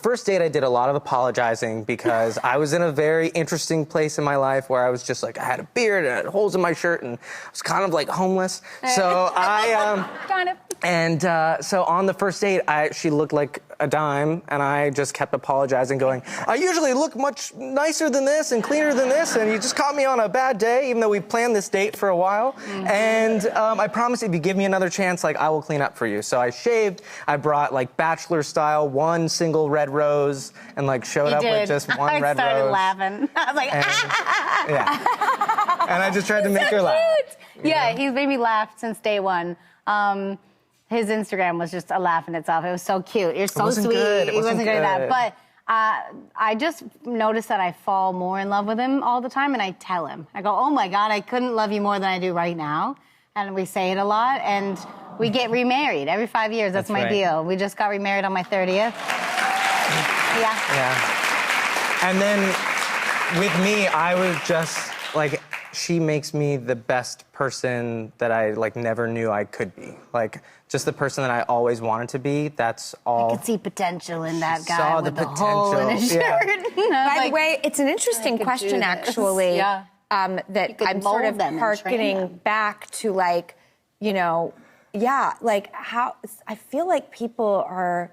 First date, I did a lot of apologizing because I was in a very interesting place in my life where I was just like, I had a beard and I had holes in my shirt and I was kind of like homeless. So Kind of. And so on the first date, she looked like a dime, and I just kept apologizing, going, I usually look much nicer than this and cleaner than this, and you just caught me on a bad day, even though we planned this date for a while. Mm-hmm. And I promise if you give me another chance, like, I will clean up for you. So I shaved, I brought, like, bachelor style, one single red rose, and, like, showed up with just one red rose. I started laughing. I was like, yeah. And I just tried to make her laugh. Yeah, he's made me laugh since day one. His Instagram was just a laugh in itself. It was so cute. You're so sweet. Good. He wasn't good at that. But I just noticed that I fall more in love with him all the time, and I tell him. I go, oh, my God, I couldn't love you more than I do right now. And we say it a lot, and we get remarried every 5 years. That's my deal. We just got remarried on my 30th. Yeah. And then with me, I was just, like, she makes me the best person that I, like, never knew I could be. Like, just the person that I always wanted to be. That's all. I could see potential in that guy saw with the the hole in his shirt. Yeah. By the way, it's an interesting question, actually, that I'm sort of hearkening back to, like, you know, like how I feel like people are.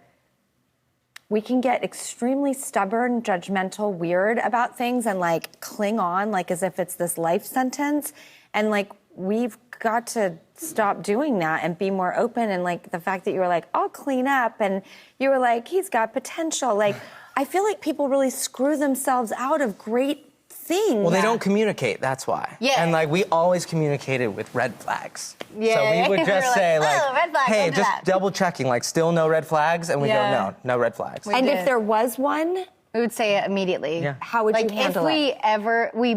We can get extremely stubborn, judgmental, weird about things and, like, cling on, like, as if it's this life sentence. And, like, we've got to stop doing that and be more open. And, like, the fact that you were like, I'll clean up, and you were like, he's got potential. Like, I feel like people really screw themselves out of great things. Well, they don't communicate, that's why. Yeah. And, like, we always communicated with red flags. Yeah. So we would just say, like, oh, red flag, hey, don't do just that. double checking, like, still no red flags? And we go, no red flags. And if there was one, we would say it immediately. Yeah. how would you handle it? We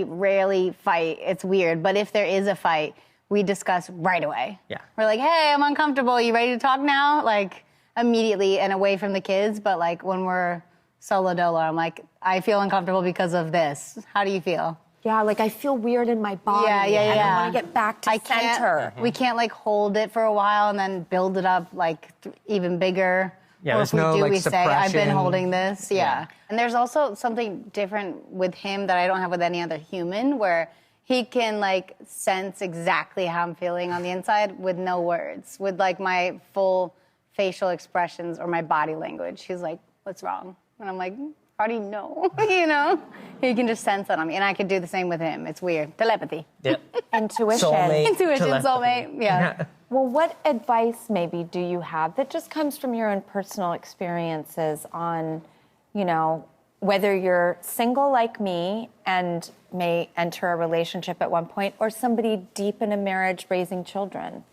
rarely fight. It's weird. But if there is a fight, we discuss right away. Yeah. We're like, hey, I'm uncomfortable. You ready to talk now? Like, immediately and away from the kids. But, like, when we're solo dolo, I'm like, I feel uncomfortable because of this. How do you feel? Yeah, like, I feel weird in my body. Yeah. And I want to get back to center. We can't, like, hold it for a while and then build it up, like, even bigger. Yeah, or there's if we no, do, like, we say, I've been suppression. holding this. Yeah. And there's also something different with him that I don't have with any other human, where he can, like, sense exactly how I'm feeling on the inside with no words, with, like, my full facial expressions or my body language. He's like, what's wrong? And I'm like, how do you know? You know? He can just sense that on me. And I could do the same with him. It's weird. Telepathy. Yep. Intuition. Intuition, soulmate. Yeah. Well, what advice maybe do you have that just comes from your own personal experiences on, you know, whether you're single like me and may enter a relationship at one point, or somebody deep in a marriage raising children?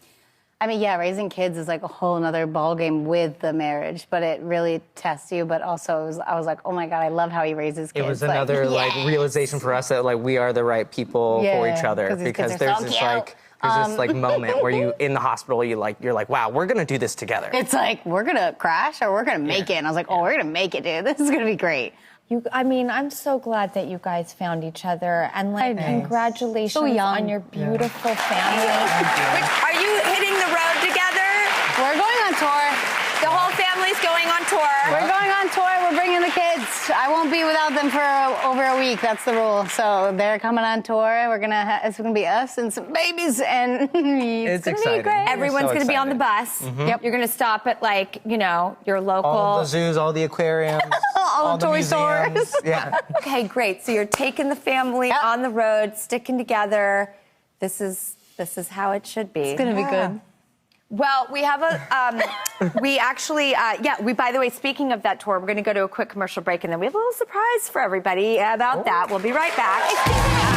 I mean, yeah, raising kids is like a whole nother ballgame with the marriage, but it really tests you. But also, I was like, oh my God, I love how he raises kids. It was another like realization for us that, like, we are the right people for each other, because there's this like moment where you in the hospital you're like, wow, we're gonna do this together. It's like, we're gonna crash or we're gonna make it. And I was like, oh, we're gonna make it, dude. This is gonna be great. I mean, I'm so glad that you guys found each other, and, like, congratulations on your beautiful family. Are you hitting the road together? We're going on tour. The whole family's going on tour. We're going on tour. We're bringing the kids. I won't be without them for over a week. That's the rule. So they're coming on tour. It's gonna be us and some babies, and it's gonna exciting. be great. Everyone's going to be on the bus. Mm-hmm. Yep. You're going to stop at, like, you know, your local... All the zoos, all the aquariums, all the toy museums. stores. Yeah. Okay, great. So you're taking the family on the road, sticking together. This is how it should be. It's gonna be good. Well, we have we actually, by the way, speaking of that tour, we're going to go to a quick commercial break, and then we have a little surprise for everybody about that. We'll be right back.